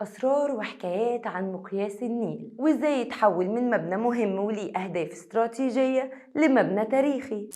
أسرار وحكايات عن مقياس النيل وإزاي يتحول من مبنى مهم وليه أهداف استراتيجية لمبنى تاريخي.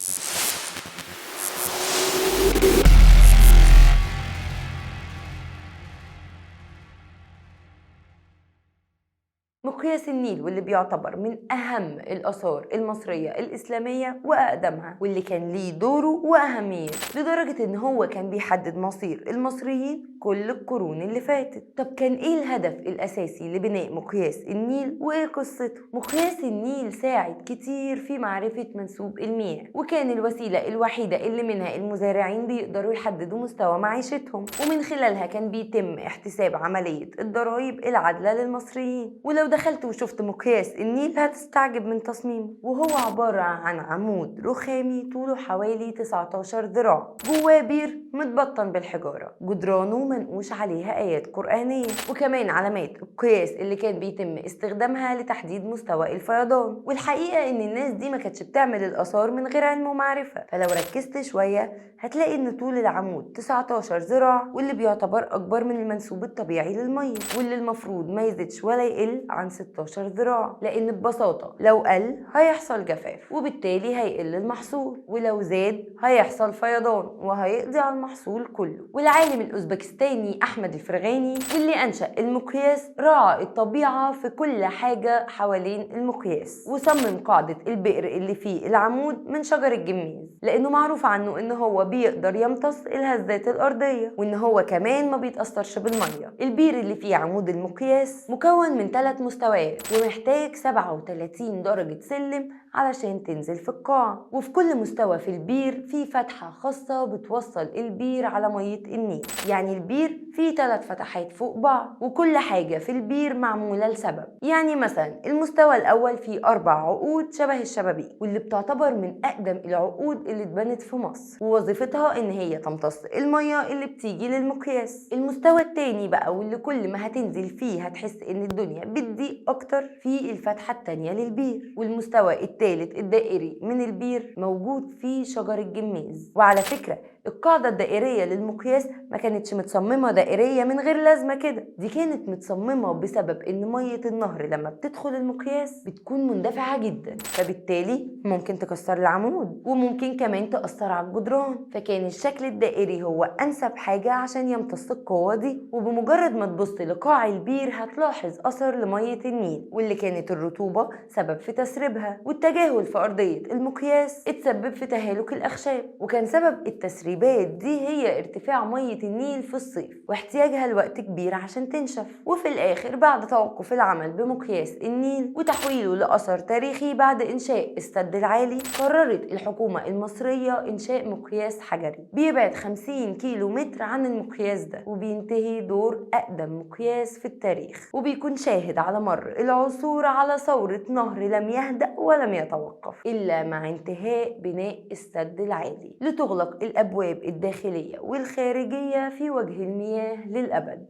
مقياس النيل واللي بيعتبر من أهم الآثار المصرية الإسلامية وأقدمها، واللي كان ليه دوره وأهميته لدرجة إن هو كان بيحدد مصير المصريين كل القرون اللي فاتت. طب كان إيه الهدف الأساسي لبناء مقياس النيل وإيه قصته؟ مقياس النيل ساعد كتير في معرفة منسوب المياه، وكان الوسيلة الوحيدة اللي منها المزارعين بيقدروا يحددوا مستوى معيشتهم، ومن خلالها كان بيتم احتساب عملية الضرائب العادلة للمصريين. ولو دخلت وشفت مقياس النيل هتستعجب من تصميمه، وهو عبارة عن عمود رخامي طوله حوالي 19 ذراع، جواه بير متبطن بالحجارة، جدرانه منقوش عليها آيات قرآنية، وكمان علامات القياس اللي كان بيتم استخدامها لتحديد مستوى الفيضان. والحقيقة إن الناس دي ما كانتش بتعمل الآثار من غير علم ومعرفة، فلو ركزت شوية هتلاقي إن طول العمود 19 ذراع، واللي بيعتبر أكبر من المنسوب الطبيعي للمية، واللي المفروض ما يزيدش ولا يقل عن 16 ذراع، لأن ببساطة لو قل هيحصل جفاف وبالتالي هيقل المحصول، ولو زاد هيحصل فيضان وهيقضي على المحصول كله. والعالم الأوزبكستاني أحمد الفرغاني واللي أنشأ المقياس راعى الطبيعة في كل حاجة حوالين المقياس، وصمم قاعدة البئر اللي فيه العمود من شجر الجميز، لأنه معروف عنه إن هو بيقدر يمتص الهزات الأرضية، وإن هو كمان ما بيتأثرش بالمية. البير اللي فيه عمود المقياس مكون من 3 مستويات ومحتاج 37 درجة سلم علشان تنزل في القاع، وفي كل مستوى في البير فيه فتحة خاصة بتوصل البير على مية النيل. يعني البير فيه 3 فتحات فوق بعض، وكل حاجة في البير معمولة لسبب. يعني مثلا المستوى الأول فيه 4 عقود شبه الشبابيك، واللي بتعتبر من أقدم العقود اللي اتبنت في مصر، ووظيفتها إن هي تمتص المية اللي بتيجي للمقياس. المستوى التاني بقى واللي كل ما هتنزل فيه هتحس إن الدنيا بتضيق أكتر، في الفتحة التانية للبير. والمستوى التالت الدائري من البير موجود فيه شجر الجميز. وعلى فكرة القاعدة الدائرية للمقياس ما كانتش متصممة دائرية من غير لازمة كده، دي كانت متصممة بسبب إن مية النهر لما بتدخل المقياس بتكون مندفعة جدا، فبالتالي ممكن تكسر العمود وممكن كمان تأثر على الجدران، فكان الشكل الدائري هو أنسب حاجة عشان يمتص القوة دي. وبمجرد ما تبص لقاع البير هتلاحظ أثر لمية النيل، واللي كانت الرطوبة سبب في تسريبها، والتجاهل في أرضية المقياس اتسبب في تهالك الأخشاب، وكان سبب التسريبات دي هي ارتفاع مية النيل في الصيف واحتياجها لوقت كبير عشان تنشف. وفي الآخر بعد توقف العمل بمقياس النيل وتحويله لأثر تاريخي بعد إنشاء السد العالي، قررت الحكومة المصرية إنشاء مقياس حجري بيبعد 50 كيلو متر عن المقياس ده، وبينتهي دور أقدم مقياس في التاريخ، وبيكون شاهد على مر العصور على ثورة نهر لم يهدأ ولم يتوقف إلا مع انتهاء بناء السد العالي، لتغلق الأبواب الداخلية والخارجية في وجه المياه للأبد.